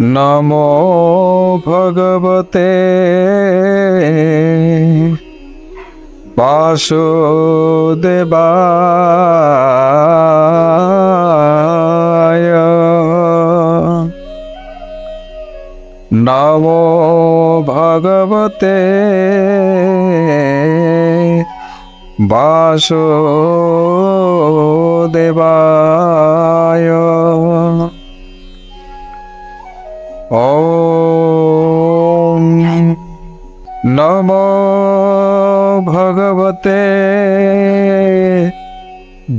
नमो भगवते वासुदेवाय। नमो भगवते वासुदेवाय। ॐ नमो भगवते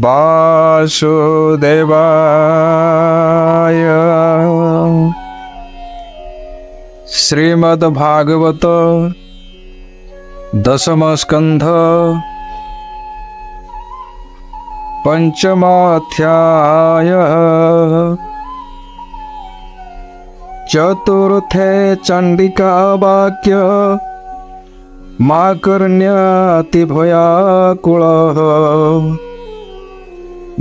वासुदेवाय। श्रीमद्भागवत दशम स्कंध पंचमाध्याय। चतुर्थे चंडिका वाक्य माकर्ण्याति भयाकुलः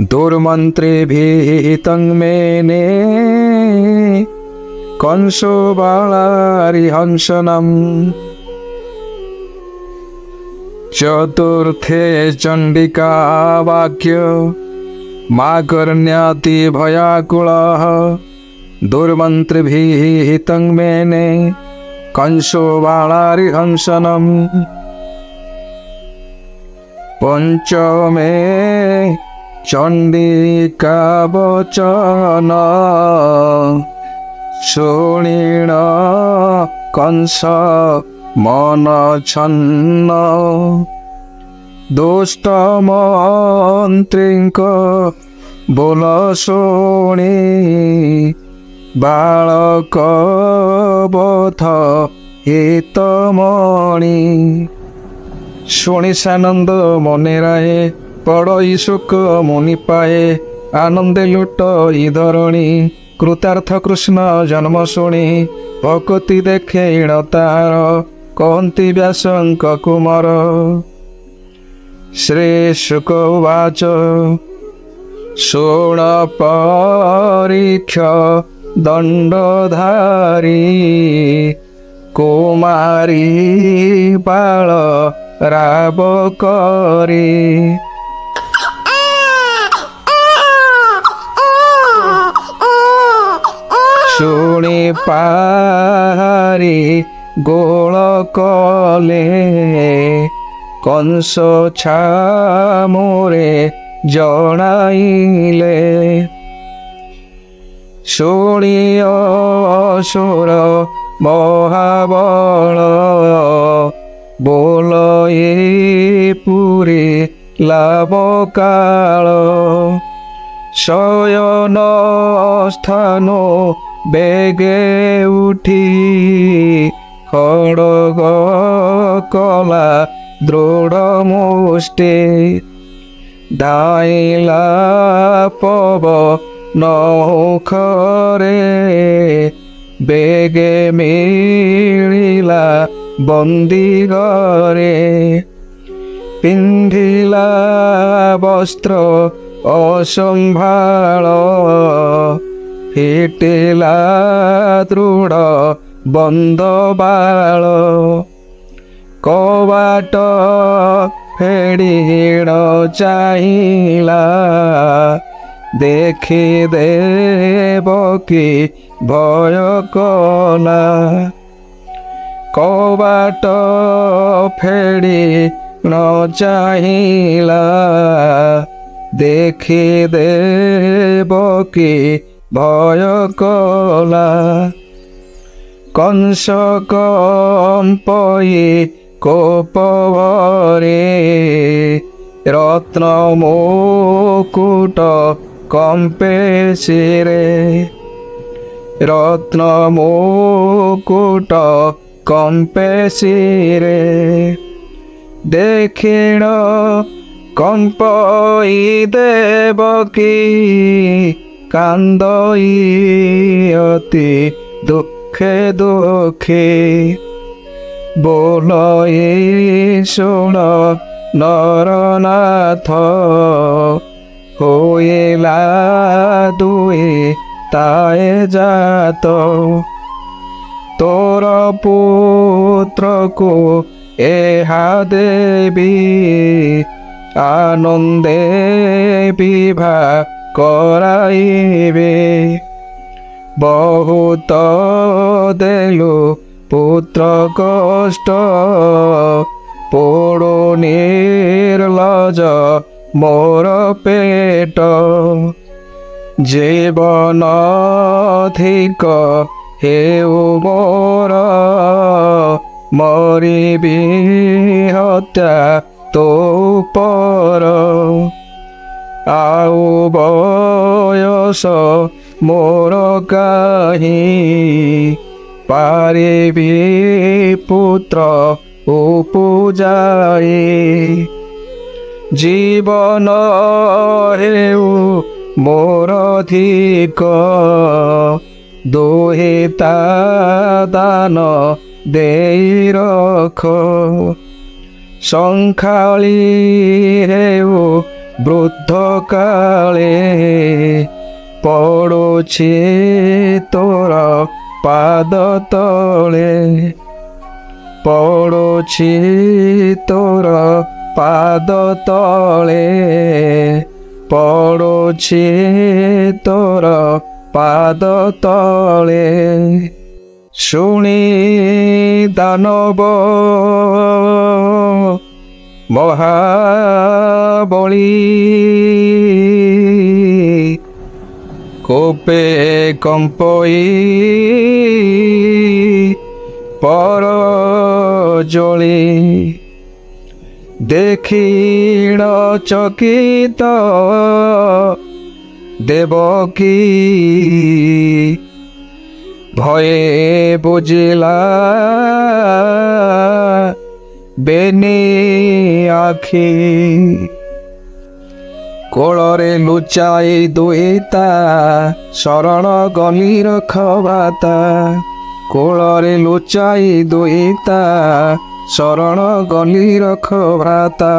दुर्मन्त्रिभिहितं मेने कंसो बालारिहंसनम्। चतुर्थे चंडिका वाक्य माकर्ण्याति भयाकुलः दुर्मन्त्रिभिहितं मेने कंसो बालारिहंसनम्। पंचमे चंडिका वचन शुणिण कंस मन छन्न। दुष्ट मंत्रिंक बोल शुणी बालक बोध हितमणि। शुणी सानंद मने राये पड़ई सुख मुनि पाए आनंदे लुट धरणी। कृतार्थ कृष्ण जन्म शुणी भक्ति देखे तार कहती व्यासंक कुमार। श्री शुक उवाच शोण परीक्ष दंडधारी कुमारी बाल राव करी। शुणी पारी गोल कले कंस छामोरे जणाइले। शुणी असुर महाबल बोल पुरी लाभ काल। शयन स्थानो बेगे उठी खड़ग कला दृढ़ मुष्टि। धाइला पव नौखरे बेगे मिलिला बंदी घरे। पिंधिला वस्त्र असंभाल फिटिला दृढ़ बंद बाल। कवाट फेड़ी चाहिला देखी देवकी भय कला। कवाट फेड़ी चाहिला देखी देवकी भय कला। कंस कंपई कोपवरे रत्न मुकुट कंपे शिरे। रत्न मुकुट कंपे शिरे देखिण कंपई देवकी कांदई अति दुखे दुखे। बोल शुण नरनाथ होइला दुई ତାଏ ଜାତ ତୋର ପୁତ୍ରକୁ ଏହା ଦେବି ଆନନ୍ଦେ ବିଭା କରାଇବେ ବହୁତ ଦେଲୁ ପୁତ୍ର କଷ୍ଟ ପୋଡ଼ ନିର୍ଲଜ ମୋର ପେଟ ଜୀବନ ଅଧିକ ହେଉ ମୋର ମରିବି ହତ୍ୟା ତୋ ପର ଆଉ ବୟସ ମୋର କାହିଁ ପାରିବି ପୁତ୍ର ଉପୂଜାଇ ଜୀବନ ହେଉ ମୋର ଅଧିକ ଦୁହିତା ଦାନ ଦେଇ ରଖ ସଂଖାଳି ହେଉ ବୃଦ୍ଧ କାଳେ ପଡ଼ୁଛି ତୋର ପାଦ ତଳେ ପଡ଼ୁଛି ତୋର ପାଦ ତଳେ ପଡ଼ୁଛି ତୋର ପାଦ ତଳେ ଶୁଣି ଦାନବ ମହାବଳୀ କୋପେ କମ୍ପଇ ପର ଜଳି ଦେଖିଣ ଚକିତ ଦେବକୀ ଭୟେ ବୁଝିଲା ବେନି ଆଖି କୋଳରେ ଲୁଚାଇ ଦୁଇତା ଶରଣ ଗଲି ରଖବାତା କୋଳରେ ଲୁଚାଇ ଦୁଇତା ଶରଣ ଗଲି ରଖବାତା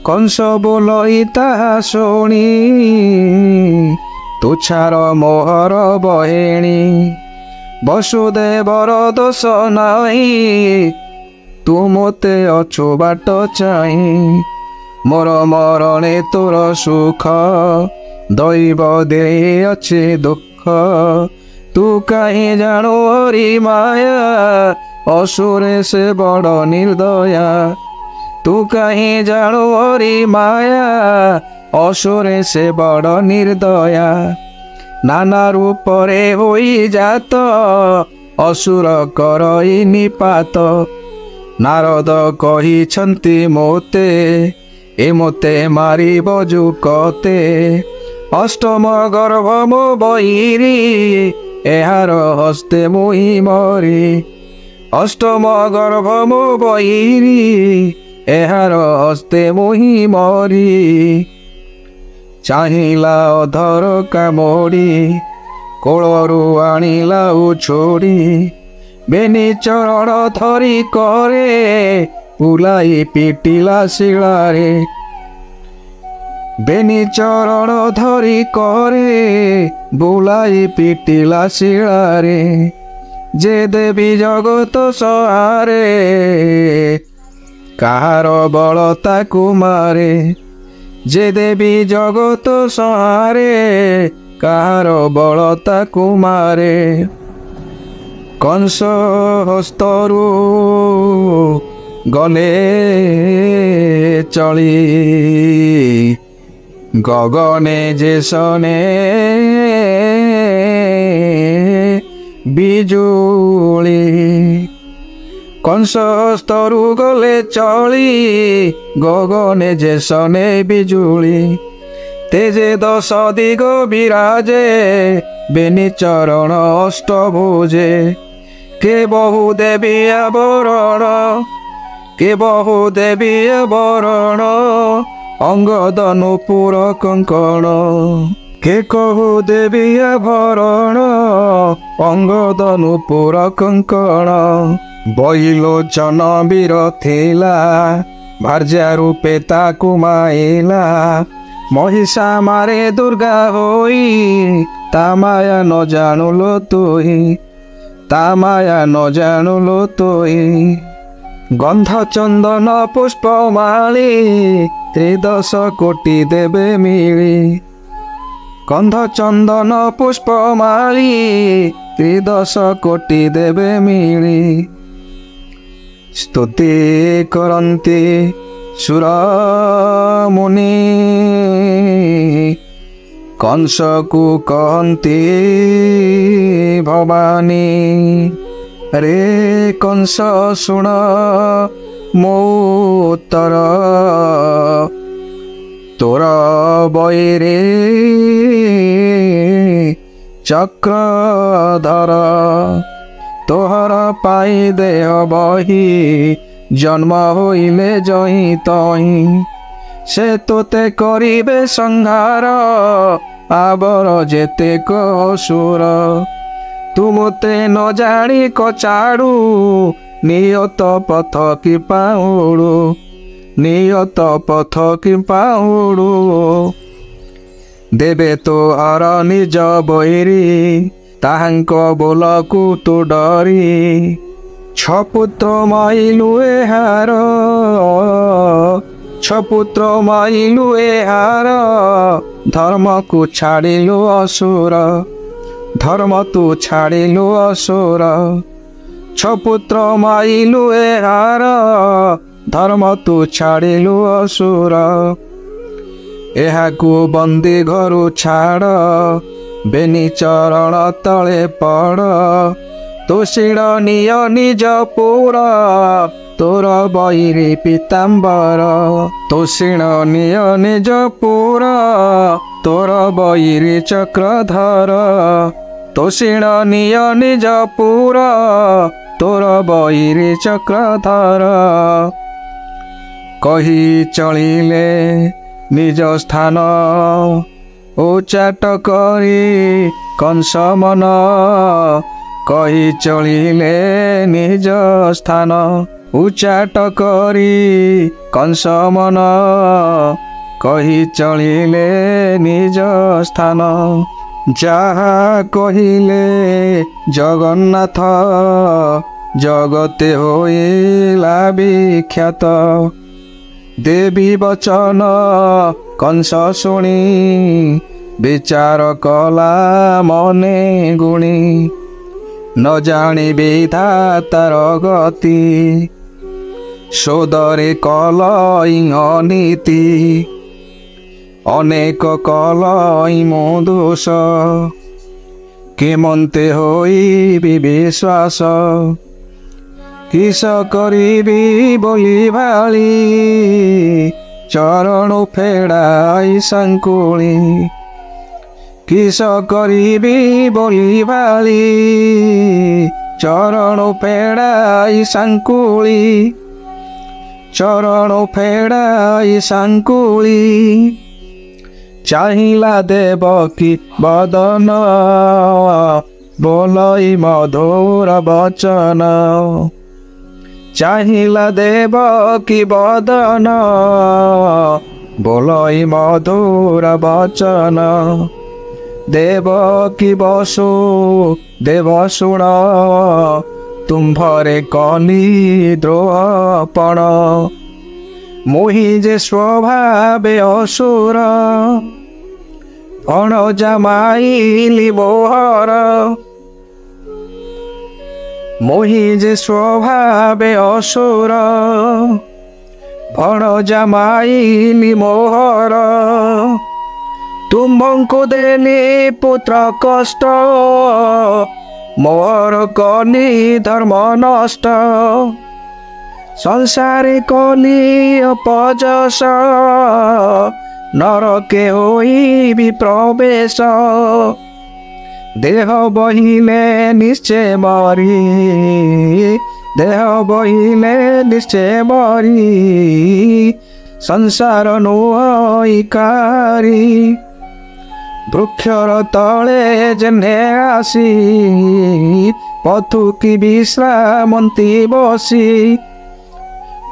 କଂସ ବୋଲଇ ତାହା ଶୁଣି ତୁଚ୍ଛାର ମୋହର ବହେଣି ବସୁଦେବର ଦୋଷ ନାହିଁ ତୁ ମୋତେ ଅଛୁ ବାଟ ଚାହିଁ ମୋର ମରଣେ ତୋର ସୁଖ ଦୈବ ଦେଇଅଛି ଦୁଃଖ ତୁ କାହିଁ ଜାଣୁ ହରି ମାୟା ଅସୁରେ ସେ ବଡ଼ ନିର୍ଦୟା ତୁ କାହିଁ ଜାଣୁ ହରି ମାୟା ଅସୁରେ ସେ ବଡ଼ ନିର୍ଦୟା ନାନା ରୂପରେ ହୋଇ ଜାତ ଅସୁର କରଇ ନିପାତ ନାରଦ କହିଛନ୍ତି ମୋତେ ଏ ମୋତେ ମାରିବ ଯୁକତେ ଅଷ୍ଟମ ଗର୍ଭ ମୋ ବୈରୀ ଏହାର ହସ୍ତେ ମୁହିଁ ମରି ଅଷ୍ଟମ ଗର୍ଭ ମୋ ବୈରୀ ଏହାର ହସ୍ତେ ମୁହିଁ ମରି ଚାହିଁଲା ଅଧର କାମୋଡ଼ି କୋଳରୁ ଆଣିଲା ଉଛୋଡ଼ି ବେନି ଚରଣ ଧରି କରେ ବୁଲାଇ ପିଟିଲା ଶିଳାରେ ବେନି ଚରଣ ଧରି କରେ ବୁଲାଇ ପିଟିଲା ଶିଳାରେ ଯେ ଦେବୀ ଜଗତ ସହାରେ କାହାର ବଳ ତାକୁ ମାରେ ଯେ ଦେବୀ ଜଗତ ସହାରେ କାହାର ବଳ ତାକୁ ମାରେ କଂସ ହସ୍ତରୁ ଗଲେ ଚଳି ଗଗନେ ଯେ ସନେ ବିଜୁଳି କଂସ ହସ୍ତରୁ ଗଲେ ଚଳି ଗଗନେ ଯେ ସନେ ବିଜୁଳି ତେଜେ ଦଶ ଦିଗ ବିରାଜେ ବେନି ଚରଣ ଅଷ୍ଟଭୁଜେ କେ ବହୁ ଦେବୀ ଆବରଣ କେ ବହୁ ଦେବୀ ଆବରଣ ଅଙ୍ଗଦ ନୂପୁର କଙ୍କଣ କେ କହୁ ଦେବୀ ଆଭରଣ ଅଙ୍ଗଦ ନୂପୁର କଙ୍କଣ ବୈଲୋଚନ ବୀର ଥିଲା ଭାର୍ଯ୍ୟା ରୂପେ ତାକୁ ମାଇଲା ମହିଷା ମାରେ ଦୁର୍ଗା ହୋଇ ତା ମାୟା ନ ଜାଣୁଲୋ ତୁହି, ତା ମାୟା ନ ଜାଣୁଲୋ ତୁହି। ଗନ୍ଧ ଚନ୍ଦନ ପୁଷ୍ପମାଳି ତ୍ରିଦଶ କୋଟି ଦେବେ ମିଳି, ଗନ୍ଧ ଚନ୍ଦନ ପୁଷ୍ପମାଳି ତ୍ରିଦଶ କୋଟି ଦେବେ ମିଳି। ସ୍ତୁତି କରନ୍ତି ସୁର ମୁନି, କଂସକୁ କହନ୍ତି ଭବାନୀ। ରେ କଂସ ଶୁଣ ମୋ ଉତ୍ତର, ତୋର ବଇରେ ଚକ୍ରଧର। ତୋହର ପାଇ ଦେହ ବହି, ଜନ୍ମ ହୋଇଲେ ଜହିଁ ତହିଁ। ସେ ତୋତେ କରିବେ ସଂହାର, ଆବର ଯେତେକ ଅସୁର। ତୁ ମୋତେ ନ ଜାଣି କଚାଡ଼ୁ, ନିୟତ ପଥ କି ପାଉଡ଼ୁ, ନିୟତ ପଥ କି ପାଉଡ଼ୁ। ଦେବେ ତୋହର ନିଜ ବୈରୀ, ତାହାଙ୍କ ବୋଲକୁ ତୁ ଡରି। ଛପୁତ୍ର ମାଇଲୁ ଏହାର, ଛପୁତ୍ର ମାଇଲୁ ଏହାର। ଧର୍ମକୁ ଛାଡ଼ିଲୁ ଅସୁର, ଧର୍ମ ତୁ ଛାଡ଼ିଲୁ ଅସୁର। ଛପୁତ୍ର ମାଇଲୁ ଏହାର, ଧର୍ମ ତୁ ଛାଡ଼ିଲୁ ଅସୁର। ଏହାକୁ ବନ୍ଦୀ ଘରୁ ଛାଡ଼, ବେନି ଚରଣ ତଳେ ପଡ଼। ତୋଷିଣ ନିୟ ନିଜ ପୁର, ତୋର ବୈରୀ ପୀତାମ୍ବର। ତୋଷିଣ ନିୟ ନିଜ ପୁର, ତୋର ବୈରୀ ଚକ୍ରଧର। ତୋଷିଣ ନିୟ ନିଜ ପୁର, ତୋର ବୈରୀ ଚକ୍ରଧର। କହି ଚଳିଲେ ନିଜ ସ୍ଥାନ, ଉଚ୍ଚାଟ କରି କଂସ ମନ। କହି ଚଳିଲେ ନିଜ ସ୍ଥାନ, ଉଚ୍ଚାଟ କରି କଂସ ମନ। କହି ଚଳିଲେ ନିଜ ସ୍ଥାନ। ଯାହା କହିଲେ ଜଗନ୍ନାଥ, ଜଗତେ ହୋଇଲା ବିଖ୍ୟାତ। ଦେବୀ ବଚନ କଂସ ଶୁଣି, ବିଚାର କଲା ମନେ ଗୁଣି। ନ ଜାଣି ବିଧାତାର ଗତି, ସୋଦରେ କଲ ଅନୀତି। ଅନେକ କଲ ମୋ ଦୋଷ, କେମନ୍ତେ ହୋଇବି ବିଶ୍ୱାସ। କିସ କରିବି ବୋଲି ଭାଳି, ଚରଣ ଫେଡ଼ାଇ ସାଙ୍କୁଳି। କିସ କରିବି ବୋଲି ଭାଳି, ଚରଣ ଫେଡ଼ାଇ ସାଙ୍କୁଳି। ଚରଣ ଫେଡ଼ାଇ ସାଙ୍କୁଳି। ଚାହିଁଲା ଦେବକୀ ବଦନ, ବୋଲଇ ମଧୁର ବଚନ। ଚାହିଁଲା ଦେବକୀ ବଦନ, ବୋଲଇ ମଧୁର ବଚନ। ଦେବକୀ ବସୁ ଦେବ ଶୁଣ, ତୁମ୍ଭରେ କଲି ଦ୍ରୋହପଣ। ମୋହି ଯେ ସ୍ୱଭାବେ ଅସୁର, ଫଣ ଜାମାଇଲି ମୋହର। ମୋହି ଯେ ସ୍ୱଭାବେ ଅସୁର, ଫଣ ଜାମାଇଲି ମୋହର। ତୁମ୍ଭଙ୍କୁ ଦେଲି ପୁତ୍ର କଷ୍ଟ, ମୋର କଲି ଧର୍ମ ନଷ୍ଟ। ସଂସାରେ କଲି ଅପଯଶ, ନରକେ ହୋଇବି ପ୍ରବେଶ। ଦେହ ବହିଲେ ନିଶ୍ଚୟ ମରି, ଦେହ ବହିଲେ ନିଶ୍ଚୟ ମରି। ସଂସାର ନୁହଇକାରି, ବୃକ୍ଷର ତଳେ ଯେନେ ଆସି। ପଥୁକି ବିଶ୍ରାମନ୍ତି ବସି,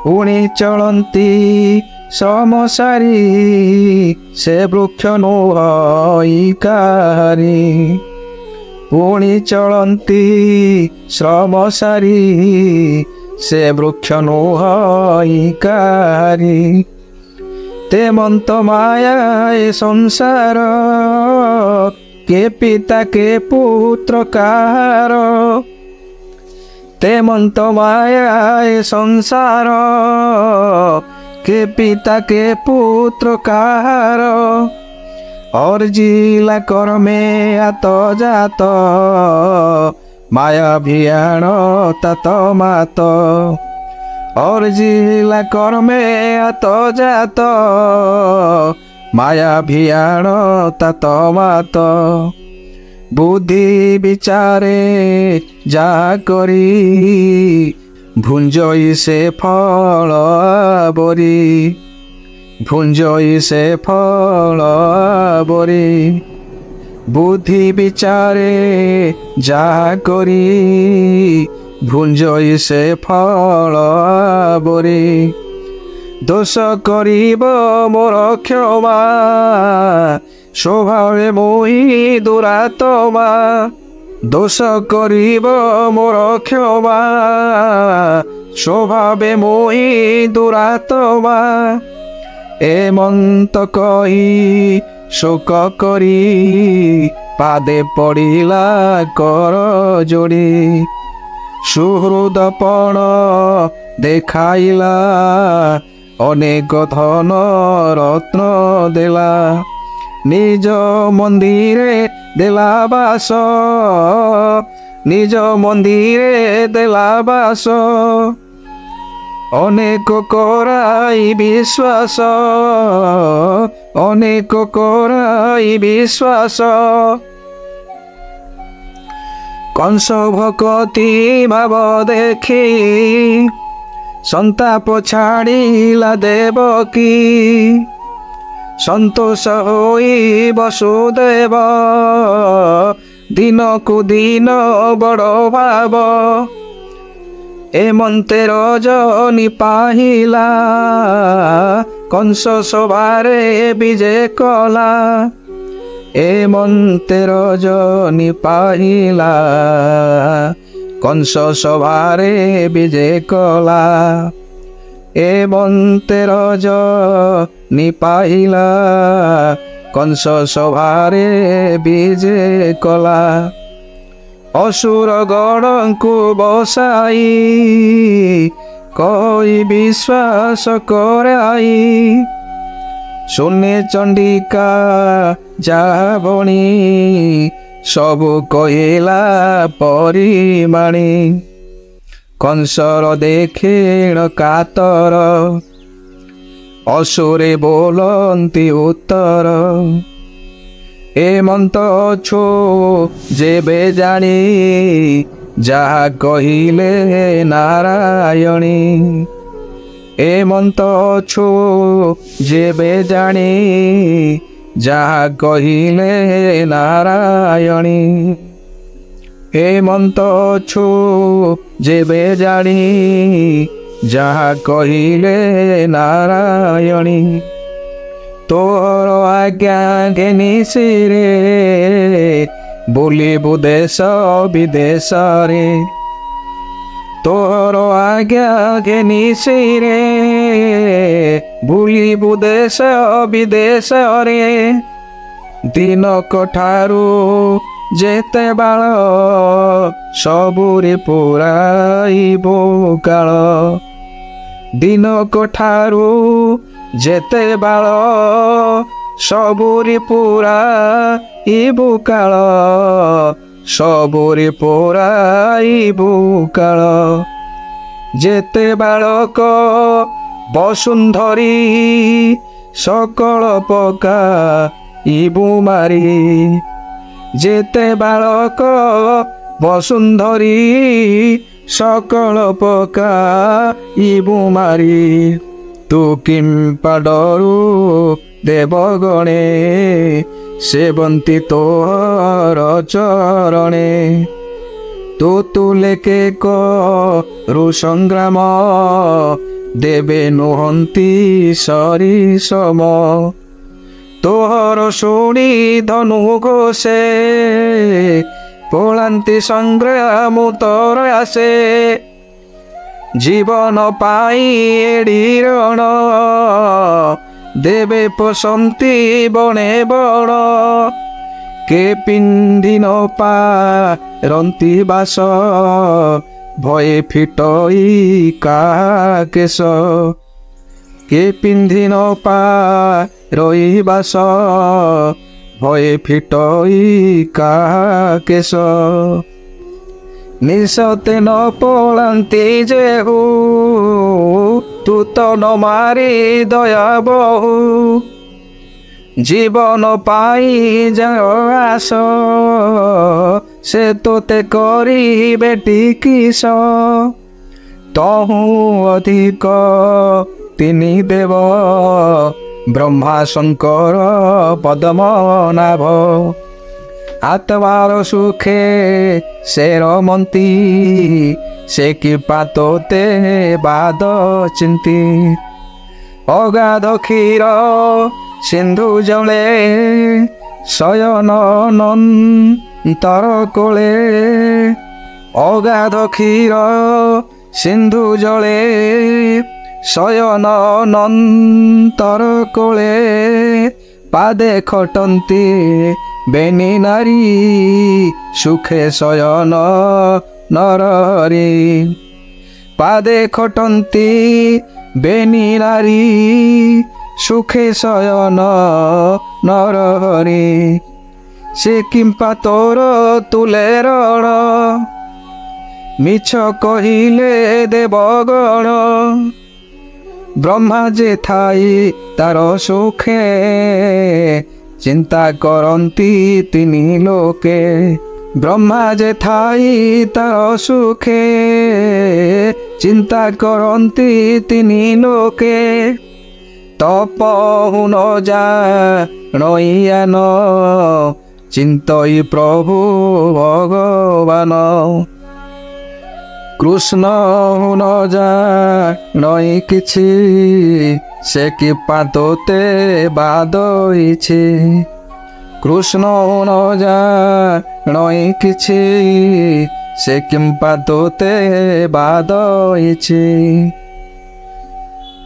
ପୁଣି ଚଳନ୍ତି ଶ୍ରମ ସାରି ସେ ବୃକ୍ଷ ନୁହଁ କାହାରି ପୁଣି ଚଳନ୍ତି ଶ୍ରମ ସାରି ସେ ବୃକ୍ଷ ନୁହଁ କାହାରି ତେ ମନ୍ତ ମାୟା ଏ ସଂସାର କେ ପିତା କେ ପୁତ୍ର କାହାର তে মন্ত মায়া সংসার কে পিতা কে পুত্র কাহার অর্জিলা কর্মে আত জাত মায়া ভিয়াণ তাত মাত অর্জিলা কর্মে আত জাত মায়া ভিয়াণ তাত মাত বুদ্ধি বিচারে যা করি ভুঞ্জই সে ফল বরি ভুঞ্জই সে ফল বরি বুদ্ধি বিচারে যা করি ভুঞ্জই সে ফল বরি দোষ করিব মোর ক্ষমা স্বভাবে মোহি দুরাত্মা দোষ করিব মোর ক্ষমা স্বভাবে মোহি দুরাত্মা এমন্ত কহি শোক করি পাদে পড়িলা কর যোড়ি সুহৃদপণ দেখাইলা অনেক ধন রত্ন দেলা নিজ মন্দিরে দেলা বাস নিজ মন্দিরে দেলা বাস অনেক করাই বিশ্বাস অনেক করাই বিশ্বাস কংস ভকতি ভাব দেখি সন্তাপ ছাড়িলা দেবকী সন্তোষ হই বসুদেব দিনকু দিন বড় ভাব এ মন্ত্রের জনি পাহিলা কংস সভারে বিজে কলা এ মন্ত্রের জনি পাহিলা কংস সভারে বিজে কলা এ মন্ত্রের জনি পাহিলা কংস সভারে বিজে কলা অসুর গণଙ୍କୁ বসাই কই বিশ্বাস করাই শুনে চণ্ডিকা যাবণী সবু কহিলা পরিমাণী কংসর দেখিণ কাতর অসুরে ବୋଲନ୍ତି ଉତ୍ତର ଏ ମନ୍ତ ଛୁ ଯେବେ ଜାଣି ଯାହା କହିଲେ ନାରାୟଣୀ ଏ ମନ୍ତ ଛୁ ଯେବେ ଜାଣି ଯାହା କହିଲେ ନାରାୟଣୀ ଏ ମନ୍ତ ଛୁ ଯେବେ ଜାଣି ଯାହା କହିଲେ ନାରାୟଣୀ ତୋର ଆଜ୍ଞା ଘେନି ଶିରେ ବୁଲିବୁ ଦେଶ ବିଦେଶରେ ତୋର ଆଜ୍ଞା ଘେନି ଶିରେ ବୁଲିବୁ ଦେଶ ବିଦେଶରେ ଦିନକ ଠାରୁ ଯେତେ ବାଳ ସବୁରେ ପୁରାଇବୁ କାଳ ଦିନକ ଠାରୁ ଯେତେ ବାଳ ସବୁରେ ପୁରାଇବୁ କାଳ ସବୁରେ ପୁରାଇବୁ କାଳ ଯେତେ ବାଳକ ବସୁନ୍ଧରୀ ସକଳ ପକାଇବୁ ମାରି ଯେତେ ବାଳକ ବସୁନ୍ଧରୀ ସକଳ ପକାଇବୁ ମାରି ତୁ କିମ୍ପା ଡରୁ ଦେବଗଣେ ସେବନ୍ତି ତୋର ଚରଣେ ତୁ ତୁଲେକେ କରୁ ସଂଗ୍ରାମ ଦେବେ ନୁହନ୍ତି ସରିସମ। ତୋହର ଶୁଣି ଧନୁ ଘୋଷେ, ପଳାନ୍ତି ସଂଗ୍ରାମ ତୋର ଆସେ। ଜୀବନ ପାଇଁ ଏଡ଼ି ରଣ, ଦେବେ ପଶନ୍ତି ବଣେ ବଣ। କେ ପିନ୍ଧି ନ ପାରନ୍ତି ବାସ, ଭଏ ଫିଟଇ କାହା କେଶ। କେ ପିନ୍ଧି ନ ପାରଇ ବାସ, ଭଏ ଫିଟଇ କାହା କେଶ। ନିଶତେ ନ ପଳାନ୍ତି ଯେହୁ, ତୁ ତ ନ ମାରି ଦୟା ବହୁ। ଜୀବନ ପାଇ ଯାଅ ଆସ, ସେ ତୋତେ କରିବେ ଟିକିସ। ତହୁଁ ଅଧିକ ତିନି ଦେବ, ବ୍ରହ୍ମା ଶଙ୍କର ପଦ୍ମନାଭ। ଆତ୍ମାର ସୁଖେ ସେ ରମନ୍ତି, ସେ କୃପା ତୋତେ ବାଦ ଚିନ୍ତି। ଅଗାଧ କ୍ଷୀର ସିନ୍ଧୁ ଜଳେ, ଶୟନ ଅନନ୍ତର କୋଳେ। ଅଗାଧ କ୍ଷୀର ସିନ୍ଧୁ ଜଳେ, ଶୟନ ଅନନ୍ତର କୋଳେ। ପାଦେ ଖଟନ୍ତି ବେନି ନାରୀ, ସୁଖେ ଶୟନ ନରରେ। ପାଦେ ଖଟନ୍ତି ବେନି ନାରୀ, ସୁଖେ ଶୟନ ନରରେ। ସେ କିମ୍ପା ତୋର ତୁଲେ ରଣ, ମିଛ କହିଲେ ଦେବଗଣ। ବ୍ରହ୍ମା ଯେ ଥାଇ ତାର ସୁଖେ, ଚିନ୍ତା କରନ୍ତି ତିନି ଲୋକେ। ବ୍ରହ୍ମା ଯେ ଥାଇ ତାର ସୁଖେ, ଚିନ୍ତା କରନ୍ତି ତିନି ଲୋକେ। ତପହୁ ନ ଜାଣଇଆନ, ଚିନ୍ତଇ ପ୍ରଭୁ ଭଗବାନ। କୃଷ୍ଣ ନ ଜାଣଇ କିଛି, ସେ କୃପା ତୋତେ ବାଦଇଛି। କୃଷ୍ଣ ନ ଜାଣଇ କିଛି, ସେ କୃପା ତୋତେ ବାଦଇଛି।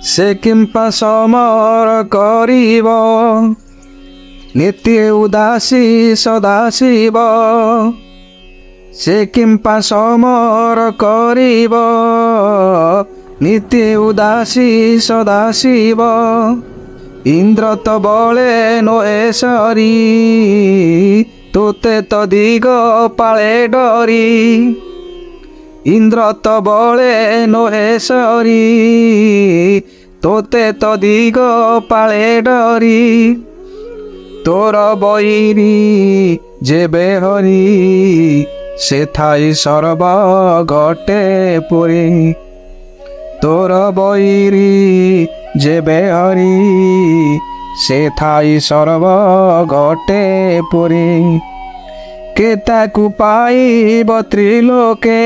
ସେ କିମ୍ପା ସମର କରିବ, ନିତ୍ୟ ଉଦାସୀ ସଦାଶିବ। ସେ କିମ୍ପା ସମର କରିବ, ନିତ୍ୟ ଉଦାସୀ ସଦାଶିବ। ଇନ୍ଦ୍ର ତ ବଳେ ନୋଏ ସରି, ତୋତେ ତ ଦିଗ ପାଳେ ଡରି। ଇନ୍ଦ୍ର ତ ବଳେ ନୋଏ ସରି, ତୋତେ ତ ଦିଗ ପାଳେ ଡରି। ତୋର ବୈରୀ ଯେବେ ହରି, ସେ ଥାଇ ସର୍ବ ଘଟେ ପୁରୀ। ତୋର ବୈରୀ ଯେବେ ହରି, ସେ ଥାଇ ସର୍ବ ଘଟେ ପୁରୀ। କେ ତାକୁ ପାଇବ ତ୍ରିଲୋକେ,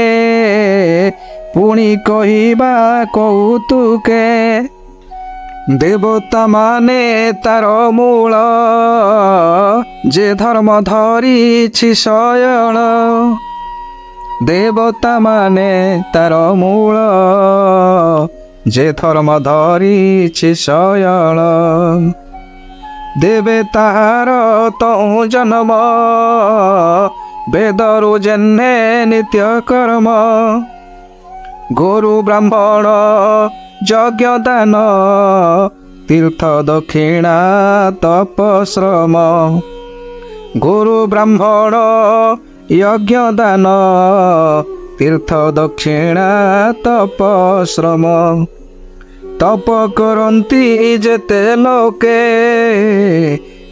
ପୁଣି କହିବା କୌତୁକେ। ଦେବତା ମାନେ ତାର ମୂଳ, ଯେ ଧର୍ମ ଧରିଛି ଶୟନ। ଦେବତା ମାନେ ତାର ମୂଳ, ଯେ ଧର୍ମ ଧରିଛି ଶୟନ। ଦେବେ ତାହାର ତହୁଁ ଜନ୍ମ, ବେଦରୁ ଜେହ୍ନେ ନିତ୍ୟ କର୍ମ। ଗୁରୁ ବ୍ରାହ୍ମଣ ଯଜ୍ଞ ଦାନ, ତୀର୍ଥ ଦକ୍ଷିଣା ତପଶ୍ରମ। ଗୁରୁ ବ୍ରାହ୍ମଣ ଯଜ୍ଞ ଦାନ, ତୀର୍ଥ ଦକ୍ଷିଣା ତପଶ୍ରମ। ତପ କରନ୍ତି ଯେତେ ଲୋକେ,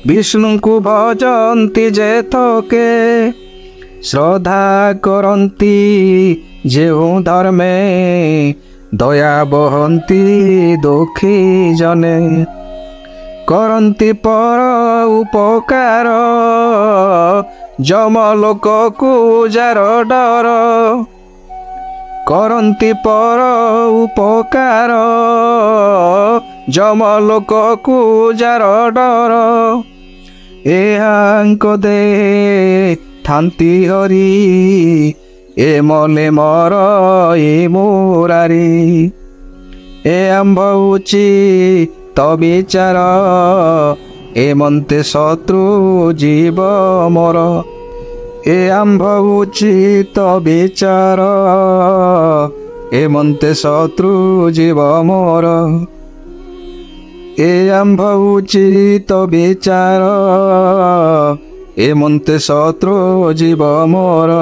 ବିଷ୍ଣୁଙ୍କୁ ଭଜନ୍ତି ଯେ ଥକେ। ଶ୍ରଦ୍ଧା କରନ୍ତି ଯେଉଁ ଧର୍ମେ, ଦୟା ବହନ୍ତି ଦୁଃଖୀ ଜନେ। କରନ୍ତି ପର ଉପକାର, ଯମ ଲୋକକୁ ଯାର ଡର। କରନ୍ତି ପର ଉପକାର ଯମଲୋକକୁ ଯାର ଡର ଏହାଙ୍କ ଦେହେ ଥାନ୍ତି ହରି ଏ ମଲେ ମର ଏ ମୁରାରି ଏ ଆମ୍ଭ ଉଚିତ ବିଚାର ଏ ମନ୍ତେ ଶତ୍ରୁ ଜୀବ ମୋର ଏ ଆମ୍ଭ ଉଚିତ ବିଚାର ଏ ମନ୍ତେ ଶତ୍ରୁ ଜୀବ ମୋର ଏ ଆମ୍ଭ ଉଚିତ ବିଚାର ଏ ମନ୍ତେ ଶତ୍ରୁ ଜୀବ ମୋର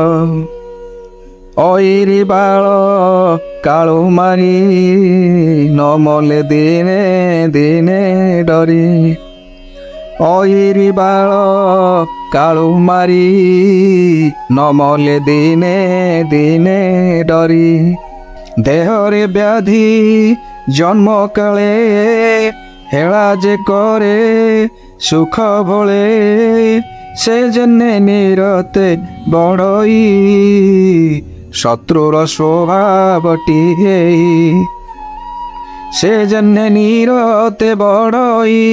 ଅଇରି ବାଳ କାଳୁ ମାରି ନ ମଲେ ଦିନେ ଦିନେ ଡରି ଅଇରି ବାଳ କାଳୁ ମାରି ନ ମଲେ ଦିନେ ଦିନେ ଡରି ଦେହରେ ବ୍ୟାଧି ଜନ୍ମ କାଳେ ହେଳା ଯେ କରେ ସୁଖ ଭଳେ ସେ ଜେନେ ନିରତେ ବଢ଼ଇ ଶତ୍ରୁର ସ୍ୱଭାବଟି ହେଇ ସେ ଜେନେ ନିରତେ ବଢ଼ଇ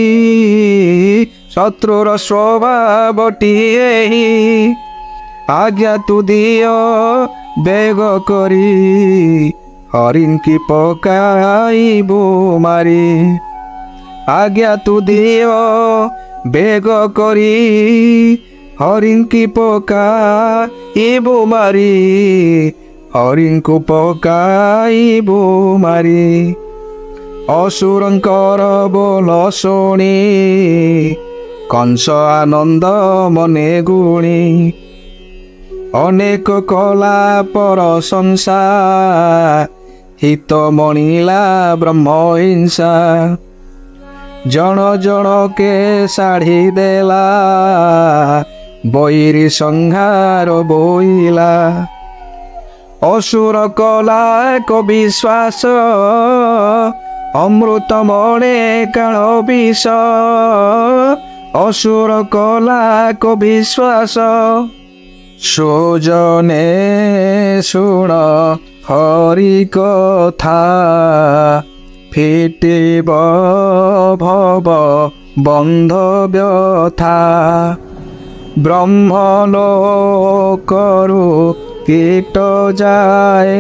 ଶତ୍ରୁର ସ୍ୱଭାବଟି ହେଇ ଆଜ୍ଞା ତୁ ଦିଅ ବେଗ କରି ହରିଙ୍କି ପକାଇବୁ ମାରି ଆଜ୍ଞା ତୁ ଦିଅ ବେଗ କରି ହରିଙ୍କି ପକାଇବୁ ମାରି ହରିଙ୍କୁ ପକାଇବୁ ମାରି ଅସୁରଙ୍କର ବୋଲ ଶୁଣି କଂସ ଆନନ୍ଦ ମନେ ଗୁଣି ଅନେକ କଲା ପ୍ରଶଂସା ହିତ ମଣିଲା ବ୍ରହ୍ମ ହିଂସା ଜଣ ଜଣକେ ଶାଢ଼ୀ ଦେଲା ବୈରୀ ସଂହାର ବୋଇଲା ଅସୁର କଲା ଏକ ବିଶ୍ୱାସ ଅମୃତ ମଣେ କାଳ ବିଷ ଅସୁର କଲା ଏକ ବିଶ୍ୱାସ ସୁଜନେ ଶୁଣ ହରି କଥା ଫିଟିବ ଭବ ବନ୍ଧ ବ୍ୟଥା ବ୍ରହ୍ମଲୋକରୁ କୀଟ ଯାଏ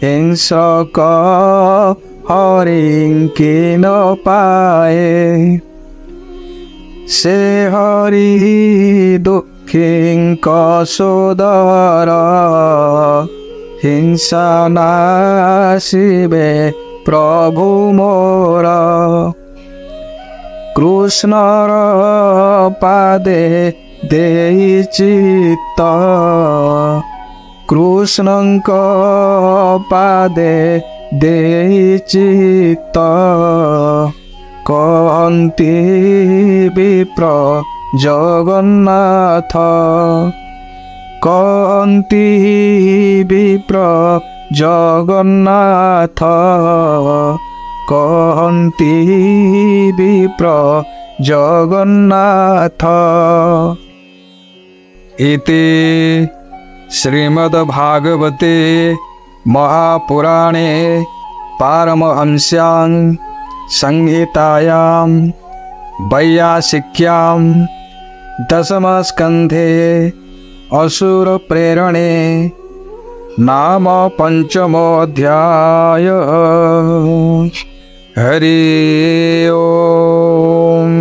ହିଂସକ ହରିଙ୍କି ନ ପାଏ ସେ ହରି ଦୁଃଖୀଙ୍କ ସୋଦର ହିଂସା ନାଶିବେ ପ୍ରଭୁ ମୋର କୃଷ୍ଣର ପାଦେ ଦେଇ ଚିତ୍ତ କୃଷ୍ଣଙ୍କ ପାଦେ ଦେଇ ଚିତ୍ତ କହନ୍ତି ବିପ୍ର ଜଗନ୍ନାଥ କହନ୍ତି ବିପ୍ର ଜଗନ୍ନାଥ କହନ୍ତି ବିପ୍ର ଜଗନ୍ନାଥ ଇତି ଶ୍ରୀମଦ୍ଭାଗବତେ महापुराणे पारमहंस्यां संहितायां वैयासिक्यां दशमस्कन्धे असुर प्रेरणे नाम पंचमोऽध्याय। हरि ओम।